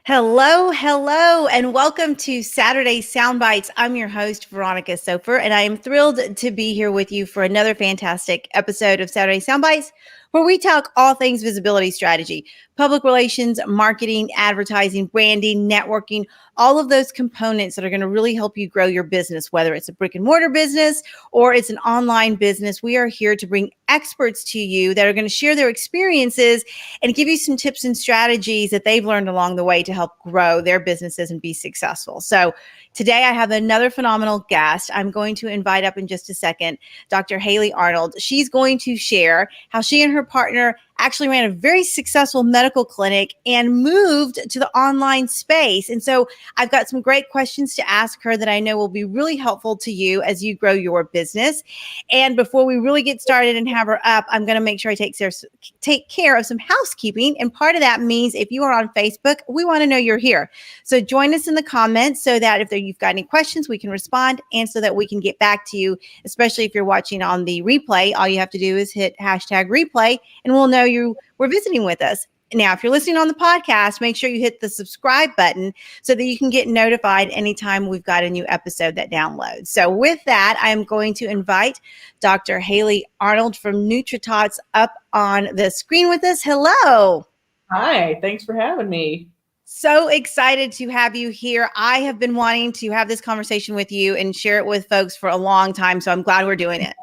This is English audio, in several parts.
Hello, hello, and welcome to Saturday Soundbites. I'm your host, Veronica and I am thrilled to be here with you for another fantastic episode of Saturday Soundbites, where we talk all things visibility strategy, public relations, marketing, advertising, branding, networking, all of those components that are going to really help you grow your business, whether it's a brick and mortar business or it's an online business. We are here to bring experts to you that are going to share their experiences and give you some tips and strategies that they've learned along the way to help grow their businesses and be successful. So today I have another phenomenal guest. I'm going to invite up in just a second Dr. Hailey Arnold. She's going to share how she and her partner actually ran a very successful medical clinic and moved to the online space. And so I've got some great questions to ask her that I know will be really helpful to you as you grow your business. And before we really get started and have her up, I'm going to make sure I take care of some housekeeping. And part of that means if you are on Facebook, we want to know you're here. So join us in the comments so that if you've got any questions, we can respond and so that we can get back to you, especially if you're watching on the replay. All you have to do is hit hashtag replay and we'll know you were visiting with us. Now, if you're listening on the podcast, make sure you hit the subscribe button so that you can get notified anytime we've got a new episode that downloads. So with that, I'm going to invite Dr. Hailey Arnold from NutriTots up on the screen with us. Hello. Hi, thanks for having me. So excited to have you here. I have been wanting to have this conversation with you and share it with folks for a long time, so I'm glad we're doing it.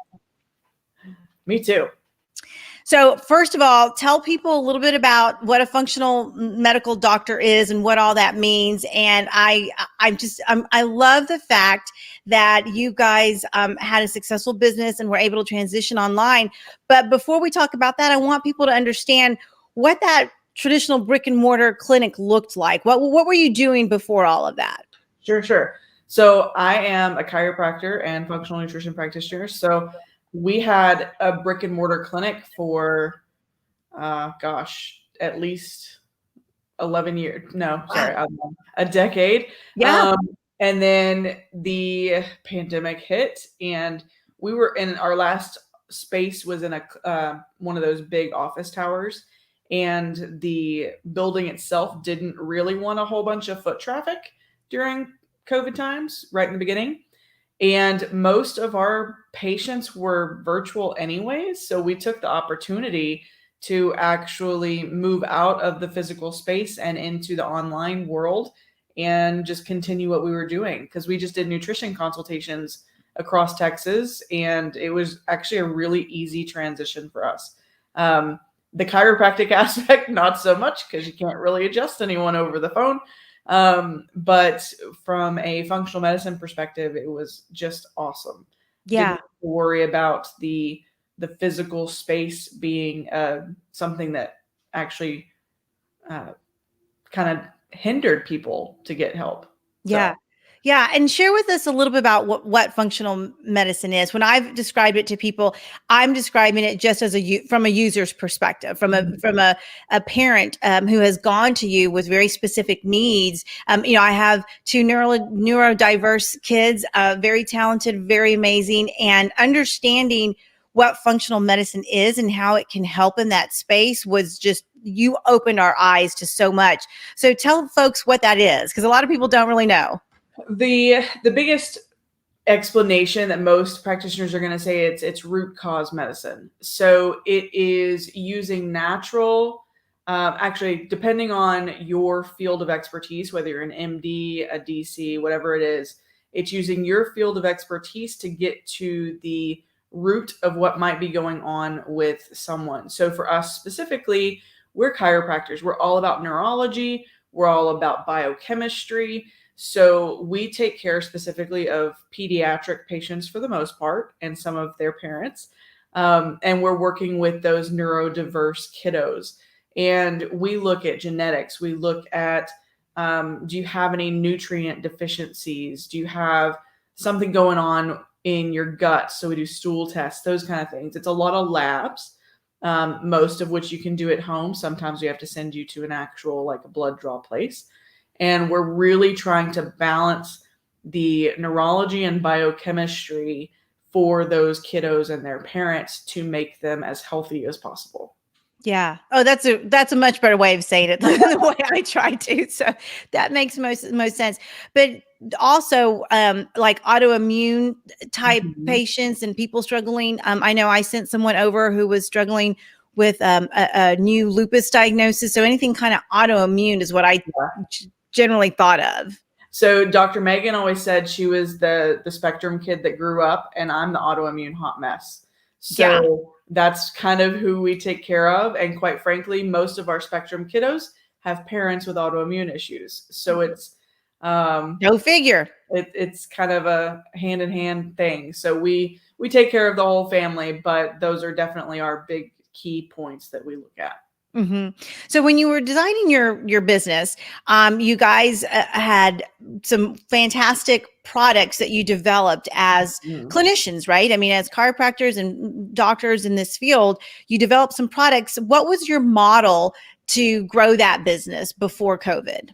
Me too. So first of all, tell people a little bit about what a functional medical doctor is and what all that means. And I love the fact that you guys had a successful business and were able to transition online. But before we talk about that, I want people to understand what that traditional brick and mortar clinic looked like. What were you doing before all of that? Sure. So I am a chiropractor and functional nutrition practitioner. So we had a brick and mortar clinic for, at least 11 years. No, sorry, a decade. Yeah. And then the pandemic hit and we were in our last space was in one of those big office towers. And the building itself didn't really want a whole bunch of foot traffic during COVID times, right in the beginning. And most of our patients were virtual anyways. So we took the opportunity to actually move out of the physical space and into the online world and just continue what we were doing. Because we just did nutrition consultations across Texas. And it was actually a really easy transition for us. The chiropractic aspect, not so much because you can't really adjust anyone over the phone. But from a functional medicine perspective, it was just awesome. Yeah. Didn't have to worry about the physical space being something that actually kind of hindered people to get help. Yeah. Yeah. And share with us a little bit about what functional medicine is. When I've described it to people, I'm describing it just as from a user's perspective, from a parent who has gone to you with very specific needs. I have two neurodiverse kids, very talented, very amazing, and understanding what functional medicine is and how it can help in that space was just, you opened our eyes to so much. So tell folks what that is, because a lot of people don't really know. The biggest explanation that most practitioners are going to say it's root cause medicine. So it is using natural, actually, depending on your field of expertise, whether you're an MD, a DC, whatever it is, it's using your field of expertise to get to the root of what might be going on with someone. So for us specifically, we're chiropractors. We're all about neurology. We're all about biochemistry. So we take care specifically of pediatric patients for the most part and some of their parents. And we're working with those neurodiverse kiddos. And we look at genetics. We look at, do you have any nutrient deficiencies? Do you have something going on in your gut? So we do stool tests, those kind of things. It's a lot of labs, most of which you can do at home. Sometimes we have to send you to an actual, like a blood draw place. And we're really trying to balance the neurology and biochemistry for those kiddos and their parents to make them as healthy as possible. Yeah. Oh, that's a much better way of saying it than the way I try to. So that makes most sense. But also, like autoimmune type Mhm. patients and people struggling. I know I sent someone over who was struggling with a new lupus diagnosis. So anything kind of autoimmune is what I Yeah. generally thought of. So Dr. Megan always said she was the spectrum kid that grew up, and I'm the autoimmune hot mess. Yeah. So that's kind of who we take care of. And quite frankly, most of our spectrum kiddos have parents with autoimmune issues. So it's Go figure. it's kind of a hand in hand thing. So we take care of the whole family, but those are definitely our big key points that we look at. hmm So when you were designing your business, you guys had some fantastic products that you developed as Mhm. clinicians, right? I mean, as chiropractors and doctors in this field, you developed some products. What was your model to grow that business before COVID?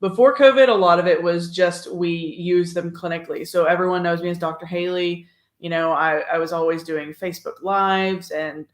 Before COVID, a lot of it was just we use them clinically. So everyone knows me as Dr. Haley. You know, I was always doing Facebook Lives and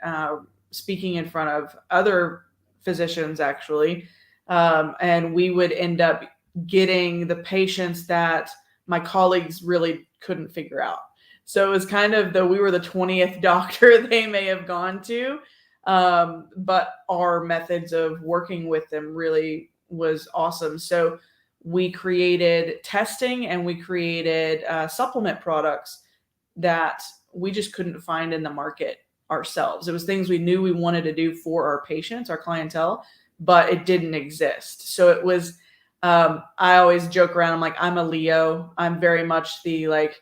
speaking in front of other physicians, actually. And we would end up getting the patients that my colleagues really couldn't figure out. So it was kind of we were the 20th doctor they may have gone to. But our methods of working with them really was awesome. So we created testing and we created supplement products that we just couldn't find in the market ourselves. It was things we knew we wanted to do for our patients, our clientele, but it didn't exist. So it was, I always joke around. I'm like, I'm a Leo. I'm very much the like,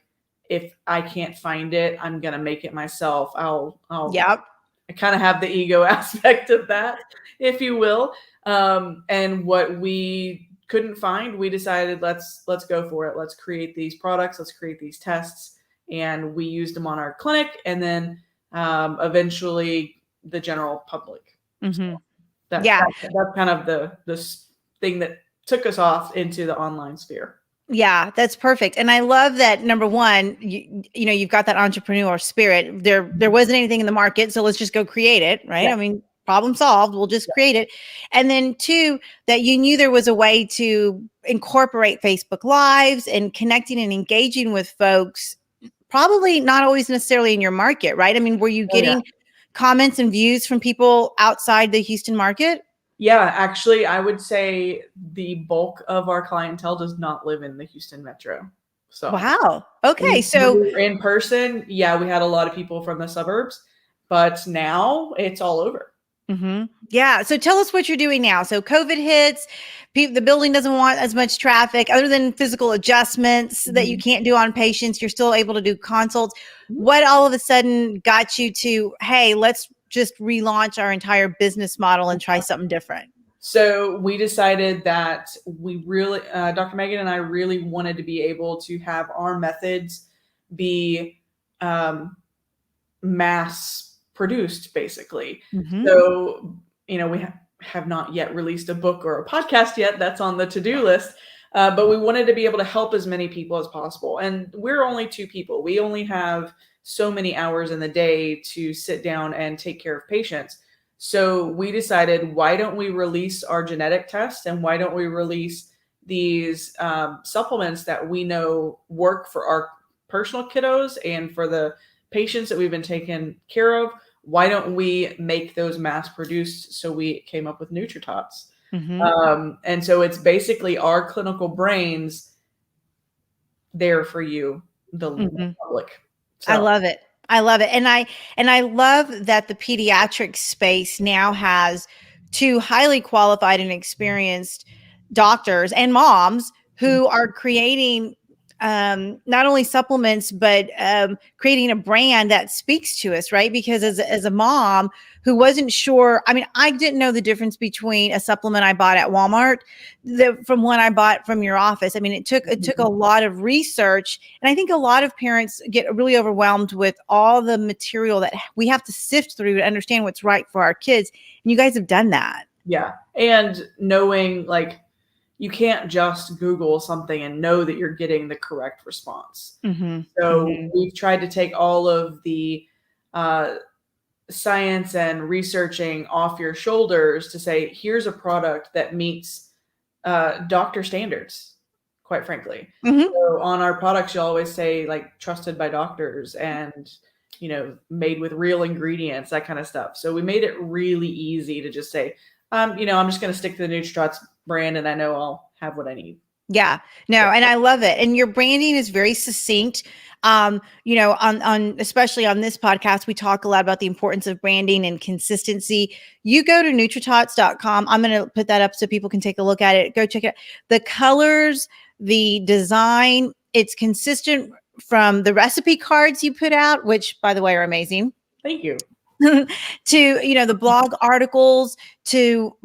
if I can't find it, I'm gonna make it myself. Yep. I kind of have the ego aspect of that, if you will. And what we couldn't find, we decided let's go for it. Let's create these products. Let's create these tests, and we used them on our clinic, and then eventually the general public. So hmm that, Yeah. that that's kind of the thing that took us off into the online sphere. Yeah, that's perfect. And I love that number one, you know, you've got that entrepreneur spirit. There wasn't anything in the market, so let's just go create it, right? Yeah. I mean, problem solved, we'll just create it. And then two, that you knew there was a way to incorporate Facebook Lives and connecting and engaging with folks, probably not always necessarily in your market, right? I mean, were you Oh yeah. getting comments and views from people outside the Houston market? Yeah, actually, I would say the bulk of our clientele does not live in the Houston metro. So Wow. Okay. when So we were in person, yeah, we had a lot of people from the suburbs, but now it's all over. Yeah. So tell us what you're doing now. So COVID hits, the building doesn't want as much traffic, other than physical adjustments that you Mhm. can't do on patients. You're still able to do consults. What all of a sudden got you to, hey, let's just relaunch our entire business model and try something different? So we decided that we really, Dr. Megan and I really wanted to be able to have our methods be um, mass produced, basically. hmm So, you know, we have not yet released a book or a podcast yet. That's on the to-do list. But we wanted to be able to help as many people as possible. And we're only two people. We only have so many hours in the day to sit down and take care of patients. So we decided, why don't we release our genetic test, and why don't we release these supplements that we know work for our personal kiddos and for the patients that we've been taking care of? Why don't we make those mass produced? So we came up with NutriTots. hmm And so it's basically our clinical brains there for you, the hmm public. I So love it. I love it. And I love that the pediatric space now has two highly qualified and experienced doctors and moms who are creating not only supplements but creating a brand that speaks to us, right? Because as a mom who wasn't sure, I mean, I didn't know the difference between a supplement I bought at Walmart from one I bought from your office. I mean, it took a lot of research, and I think a lot of parents get really overwhelmed with all the material that we have to sift through to understand what's right for our kids. And you guys have done that. yeah. And knowing, like, you can't just Google something and know that you're getting the correct response. hmm So hmm we've tried to take all of the uh, science and researching off your shoulders to say, here's a product that meets doctor standards, quite frankly. Mm-hmm. So on our products, you always say like trusted by doctors and, made with real ingredients, that kind of stuff. So we made it really easy to just say, I'm just going to stick to the NutriTrots brand and I know I'll have what I need. Yeah, no, and I love it. And your branding is very succinct. On especially on this podcast, we talk a lot about the importance of branding and consistency. You go to nutritots.com. I'm going to put that up so people can take a look at it. Go check it. The colors, the design, it's consistent from the recipe cards you put out, which by the way are amazing. Thank you. To the blog articles, to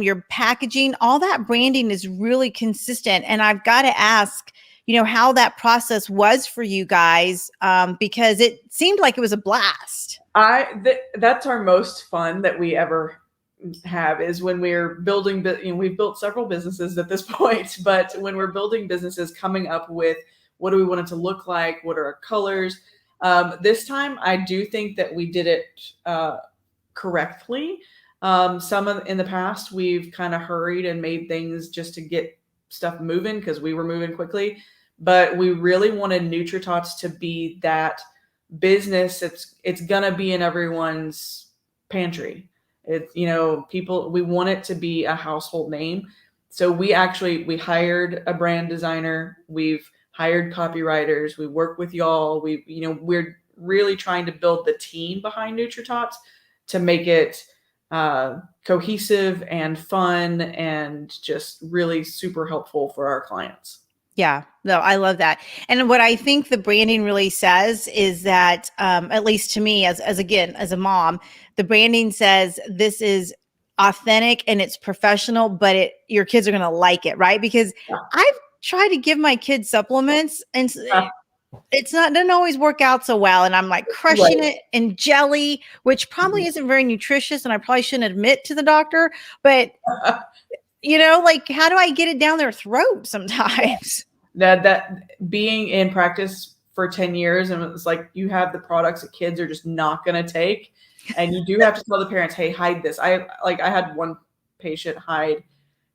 your packaging, all that branding is really consistent. And I've got to ask, how that process was for you guys, because it seemed like it was a blast. That's our most fun that we ever have, is when we're building, we've built several businesses at this point, but when we're building businesses, coming up with what do we want it to look like, what are our colors. This time, I do think that we did it correctly. In the past, we've kind of hurried and made things just to get stuff moving because we were moving quickly. But we really wanted NutriTots to be that business. It's gonna be in everyone's pantry. We want it to be a household name. So we hired a brand designer. We've hired copywriters. We work with y'all. We're really trying to build the team behind NutriTots to make it cohesive and fun and just really super helpful for our clients. Yeah, no, I love that. And what I think the branding really says is that, at least to me, as a mom, the branding says this is authentic and it's professional, but your kids are going to like it, right? Because I've tried to give my kids supplements and doesn't always work out so well. And I'm like crushing it in jelly, which probably isn't very nutritious. And I probably shouldn't admit to the doctor, but how do I get it down their throat sometimes? That being in practice for 10 years, and it's like you have the products that kids are just not going to take. And you do have to tell the parents, hey, hide this. I had one patient hide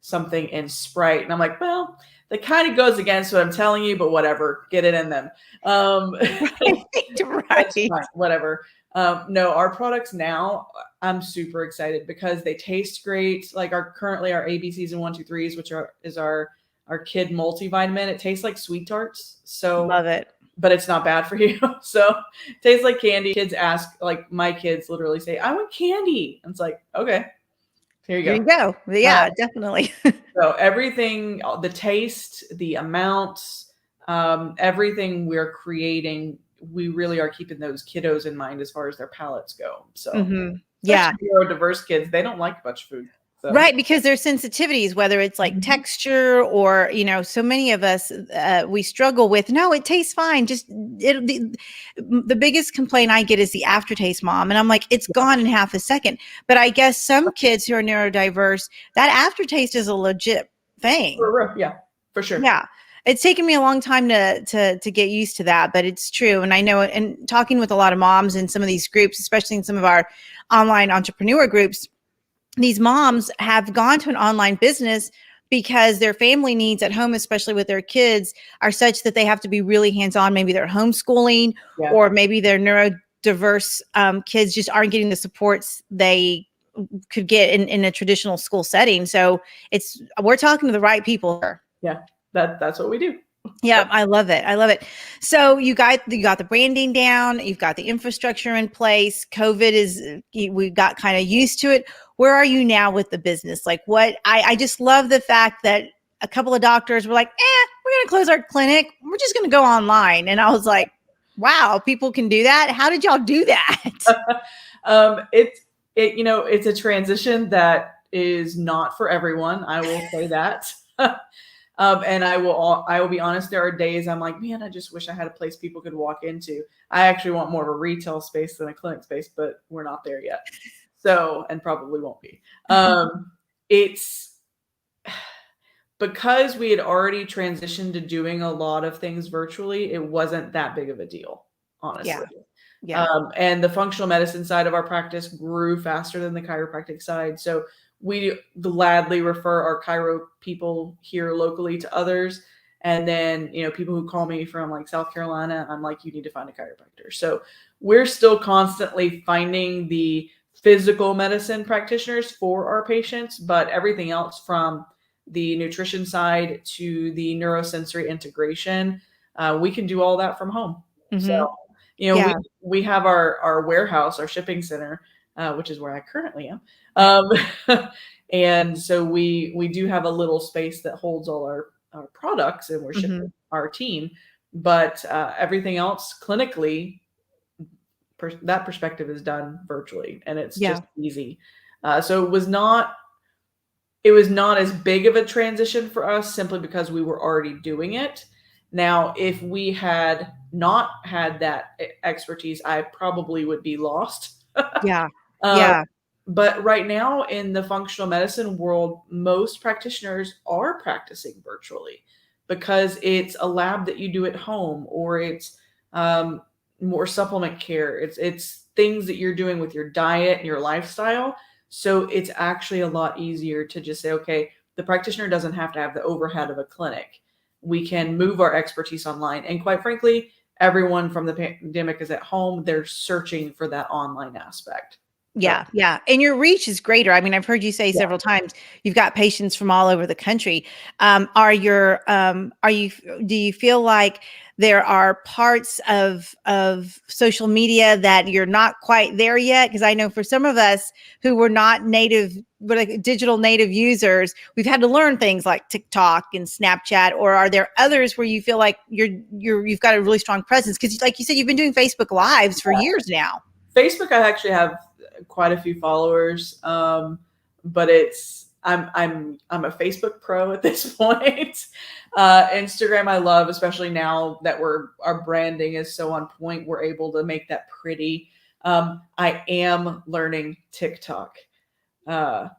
something in Sprite. And I'm like, well, that kind of goes against what I'm telling you, but whatever, get it in them. Right. That's fine, whatever. No, our products now, I'm super excited because they taste great. Like currently our ABCs and 1, 2, 3s, which is our kid multivitamin. It tastes like sweet tarts. So love it. But it's not bad for you. So it tastes like candy. Kids ask, like my kids literally say, I want candy. And it's like, okay, here you go. Here you go. Yeah, definitely. So everything, the taste, the amounts, everything we're creating, we really are keeping those kiddos in mind as far as their palates go. So neurodiverse kids, they don't like a bunch of food. So. Right, because there's sensitivities, whether it's like texture or, so many of us, we struggle with, no, it tastes fine. Just the biggest complaint I get is the aftertaste, Mom. And I'm like, it's gone in half a second. But I guess some kids who are neurodiverse, that aftertaste is a legit thing. Yeah, for sure. Yeah. It's taken me a long time to get used to that, but it's true. And I know, and talking with a lot of moms in some of these groups, especially in some of our online entrepreneur groups, these moms have gone to an online business because their family needs at home, especially with their kids, are such that they have to be really hands-on. Maybe they're homeschooling, or maybe their neurodiverse kids just aren't getting the supports they could get in a traditional school setting. So we're talking to the right people here. Yeah, that's what we do. Yeah, I love it. I love it. So you got the branding down, you've got the infrastructure in place. We got kind of used to it. Where are you now with the business? Like I just love the fact that a couple of doctors were like, we're going to close our clinic. We're just going to go online. And I was like, wow, people can do that. How did y'all do that? It's a transition that is not for everyone. I will say that. And I will be honest, there are days I'm like, man, I just wish I had a place people could walk into. I actually want more of a retail space than a clinic space, but we're not there yet. So, and probably won't be. It's because we had already transitioned to doing a lot of things virtually. It wasn't that big of a deal, honestly. Yeah. And the functional medicine side of our practice grew faster than the chiropractic side. So we gladly refer our chiro people here locally to others. And then, people who call me from like South Carolina, I'm like, you need to find a chiropractor. So we're still constantly finding the physical medicine practitioners for our patients, but everything else from the nutrition side to the neurosensory integration, we can do all that from home. So, Yeah. we have our warehouse, our shipping center, which is where I currently am. And so we do have a little space that holds all our products, and we're shipping our team. But everything else clinically, that perspective is done virtually, and it's just easy. So it was not as big of a transition for us simply because we were already doing it. Now, if we had not had that expertise, I probably would be lost. Yeah. But right now in the functional medicine world, most practitioners are practicing virtually because it's a lab that you do at home, or it's more supplement care. It's things that you're doing with your diet and your lifestyle. So it's actually a lot easier to just say, okay, the practitioner doesn't have to have the overhead of a clinic. We can move our expertise online. And quite frankly, everyone from the pandemic is at home. They're searching for that online aspect. Yeah. Yeah. And your reach is greater. I mean, I've heard you say several times you've got patients from all over the country. Do you feel like there are parts of social media that you're not quite there yet? Because I know for some of us who were not native, but like digital native users, we've had to learn things like TikTok and Snapchat. Or are there others where you feel like you've got a really strong presence? Because like you said, you've been doing Facebook Lives for years now. Facebook, I actually have quite a few followers, but I'm a Facebook pro at this point. Instagram I love, especially now that our branding is so on point. We're able to make that pretty. I am learning TikTok. I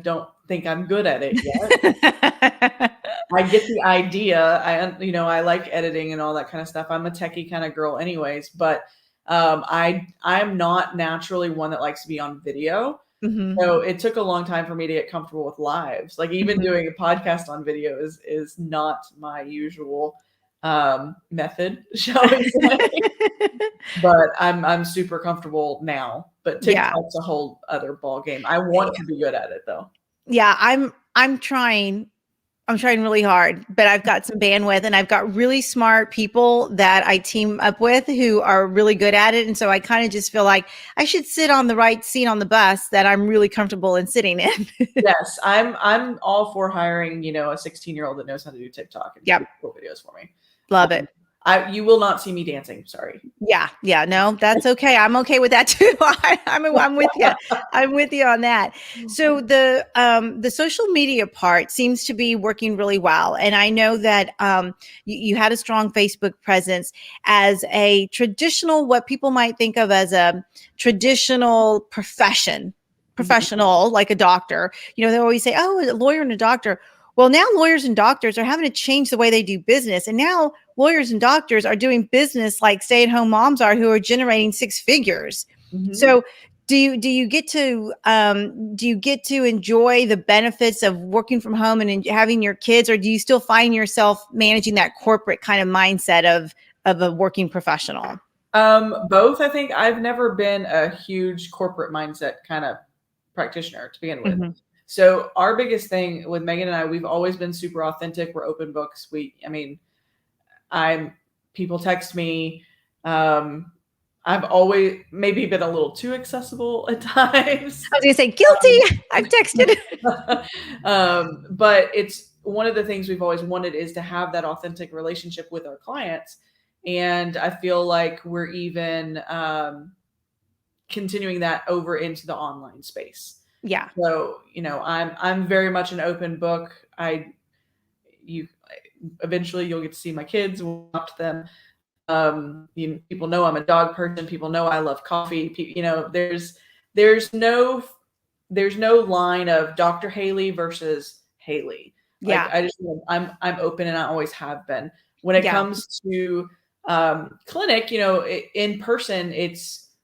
don't think I'm good at it yet. I get the idea. I like editing and all that kind of stuff. I'm a techie kind of girl anyways, but I'm not naturally one that likes to be on video. So it took a long time for me to get comfortable with lives. Like even doing a podcast on video is not my usual method, shall we say. But I'm super comfortable now. But TikTok's a whole other ball game. I want to be good at it though. Yeah, I'm trying really hard, but I've got some bandwidth and I've got really smart people that I team up with who are really good at it. And so I kind of just feel like I should sit on the right seat on the bus that I'm really comfortable in sitting in. Yes, I'm all for hiring, a 16-year-old that knows how to do TikTok and do cool videos for me. Love it. You will not see me dancing. Sorry. Yeah. No, that's okay. I'm okay with that too. I'm with you. I'm with you on that. So the social media part seems to be working really well, and I know that you had a strong Facebook presence as a traditional, what people might think of as a traditional professional, like a doctor. They always say, "Oh, a lawyer and a doctor." Well, now lawyers and doctors are having to change the way they do business. And now lawyers and doctors are doing business like stay-at-home moms are, who are generating six figures. So do you get to enjoy the benefits of working from home and having your kids, or do you still find yourself managing that corporate kind of mindset of a working professional? Both. I think I've never been a huge corporate mindset kind of practitioner to begin with. So our biggest thing with Megan and I, we've always been super authentic. We're open books. People text me. I've always maybe been a little too accessible at times. I was gonna say guilty. I've texted. But it's one of the things we've always wanted is to have that authentic relationship with our clients. And I feel like we're even continuing that over into the online space. Yeah. So, I'm very much an open book. Eventually you'll get to see my kids, walk to them. People know I'm a dog person. People know I love coffee. There's no line of Dr. Haley versus Haley. I'm open, and I always have been. When it comes to Clinic, in person,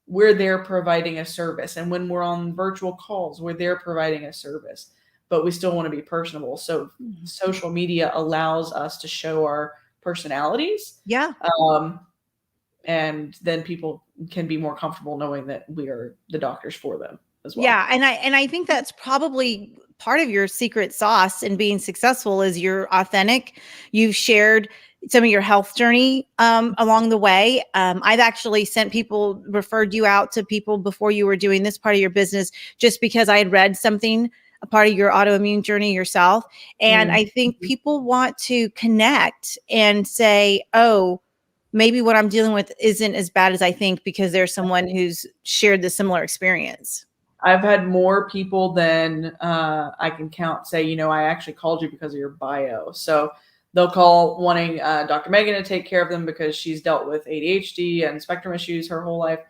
we're there providing a service. And when we're on virtual calls, we're there providing a service, but we still want to be personable. So social media allows us to show our personalities. Yeah. And then people can be more comfortable knowing that we are the doctors for them as well. Yeah. And I think that's probably part of your secret sauce in being successful is you're authentic. You've shared some of your health journey along the way. I've actually referred you out to people before you were doing this part of your business, just because I had read something, a part of your autoimmune journey yourself. And I think people want to connect and say, oh, maybe what I'm dealing with isn't as bad as I think, because there's someone who's shared the similar experience. I've had more people than I can count say, I actually called you because of your bio. So they'll call wanting Dr. Megan to take care of them because she's dealt with ADHD and spectrum issues her whole life.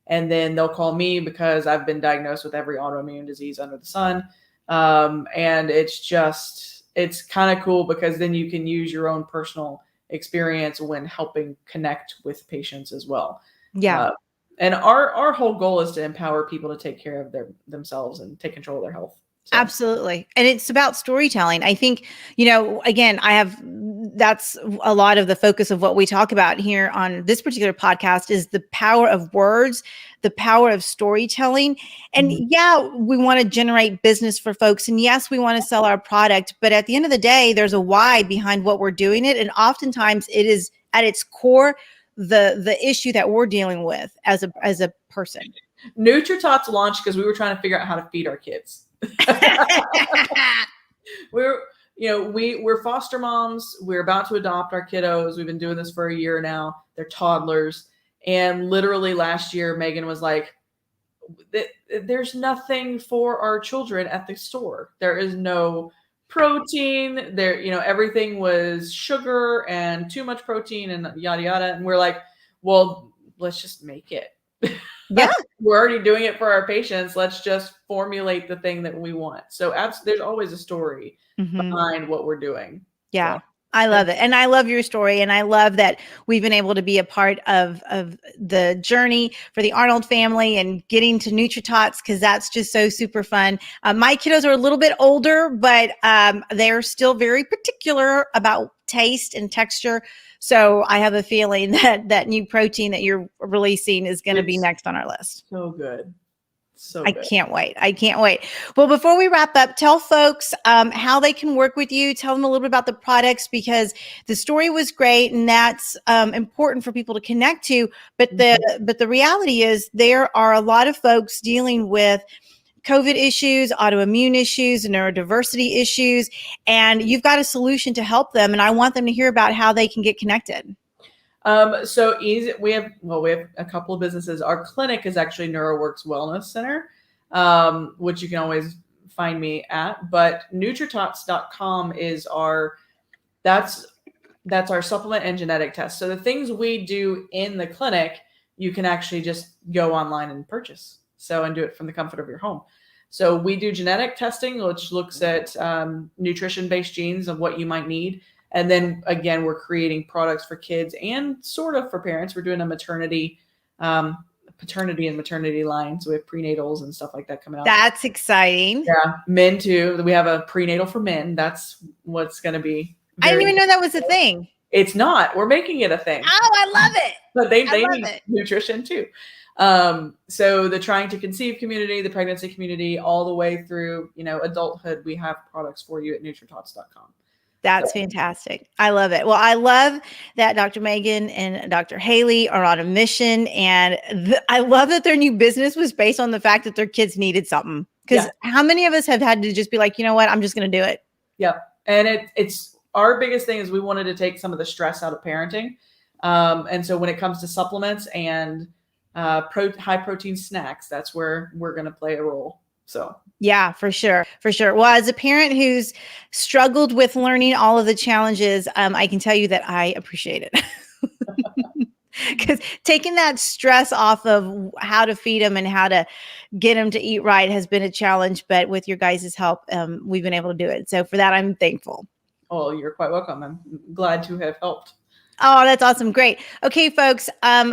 And then they'll call me because I've been diagnosed with every autoimmune disease under the sun. And it's kind of cool because then you can use your own personal experience when helping connect with patients as well. Yeah. And our whole goal is to empower people to take care of themselves and take control of their health. So. Absolutely. And it's about storytelling. I think, again, that's a lot of the focus of what we talk about here on this particular podcast is the power of words, the power of storytelling. And yeah, we want to generate business for folks. And yes, we want to sell our product, but at the end of the day, there's a why behind what we're doing it. And oftentimes it is at its core, the issue that we're dealing with as a person. NutriTots launched because we were trying to figure out how to feed our kids. We're foster moms. We're about to adopt our kiddos. We've been doing this for a year now. They're toddlers. And literally last year, Megan was like, there's nothing for our children at the store. There is no protein there. Everything was sugar and too much protein and yada, yada. And we're like, well, let's just make it. Yeah. We're already doing it for our patients. Let's just formulate the thing that we want. So there's always a story behind what we're doing. Yeah. So. I love it. And I love your story. And I love that we've been able to be a part of the journey for the Arnold family and getting to NutriTots, because that's just so super fun. My kiddos are a little bit older, but they're still very particular about taste and texture. So I have a feeling that new protein that you're releasing is going to be next on our list. So good. So I can't wait. I can't wait. Well, before we wrap up, tell folks how they can work with you. Tell them a little bit about the products, because the story was great and that's important for people to connect to. But the reality is there are a lot of folks dealing with COVID issues, autoimmune issues, neurodiversity issues, and you've got a solution to help them. And I want them to hear about how they can get connected. So easy. We have a couple of businesses. Our clinic is actually NeuroWorks Wellness Center, which you can always find me at. But nutritots.com is that's our supplement and genetic test. So the things we do in the clinic, you can actually just go online and purchase. And do it from the comfort of your home. So we do genetic testing, which looks at nutrition-based genes of what you might need. And then again, we're creating products for kids and sort of for parents. We're doing a paternity and maternity line. So we have prenatals and stuff like that coming out. That's exciting. Yeah. Men too. We have a prenatal for men. That's what's going to be. I didn't even know that was a thing. It's not. We're making it a thing. Oh, I love it. But they need nutrition too. So the trying to conceive community, the pregnancy community, all the way through, adulthood, we have products for you at nutritots.com. That's fantastic. I love it. Well, I love that Dr. Megan and Dr. Haley are on a mission. And I love that their new business was based on the fact that their kids needed something. Because how many of us have had to just be like, you know what, I'm just going to do it. Yep. And it's our biggest thing is we wanted to take some of the stress out of parenting. And so when it comes to supplements and high protein snacks, that's where we're going to play a role. So yeah, for sure. For sure. Well, as a parent who's struggled with learning all of the challenges, I can tell you that I appreciate it. Because taking that stress off of how to feed them and how to get them to eat right has been a challenge. But with your guys' help, we've been able to do it. So for that, I'm thankful. Oh, you're quite welcome. I'm glad to have helped. Oh, that's awesome. Great. Okay, folks.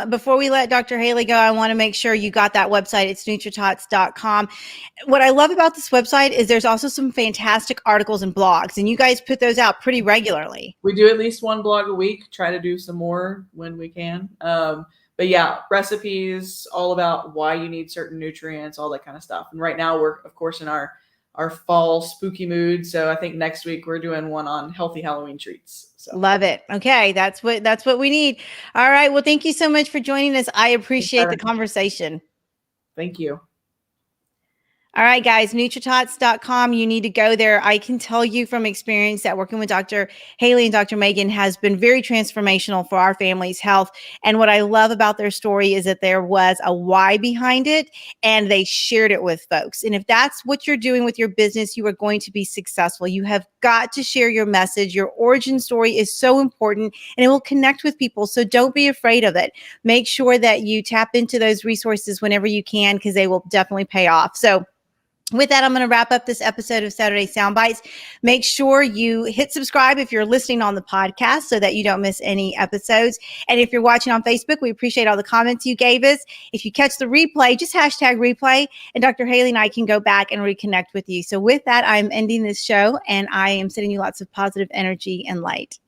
Before we let Dr. Haley go, I want to make sure you got that website. It's nutritots.com. What I love about this website is there's also some fantastic articles and blogs, and you guys put those out pretty regularly. We do at least one blog a week, try to do some more when we can. But yeah, recipes, all about why you need certain nutrients, all that kind of stuff. And right now we're, of course, in our fall spooky mood. So I think next week we're doing one on healthy Halloween treats. So Love it. Okay, that's what we need. All right. Well, thank you so much for joining us. I appreciate the conversation. Thank you. All right, guys, nutritots.com. You need to go there. I can tell you from experience that working with Dr. Haley and Dr. Megan has been very transformational for our family's health. And what I love about their story is that there was a why behind it and they shared it with folks. And if that's what you're doing with your business, you are going to be successful. You have got to share your message. Your origin story is so important and it will connect with people. So don't be afraid of it. Make sure that you tap into those resources whenever you can because they will definitely pay off. So with that, I'm going to wrap up this episode of Saturday Soundbites. Make sure you hit subscribe if you're listening on the podcast so that you don't miss any episodes. And if you're watching on Facebook, we appreciate all the comments you gave us. If you catch the replay, just hashtag replay, and Dr. Haley and I can go back and reconnect with you. So with that, I'm ending this show, and I am sending you lots of positive energy and light.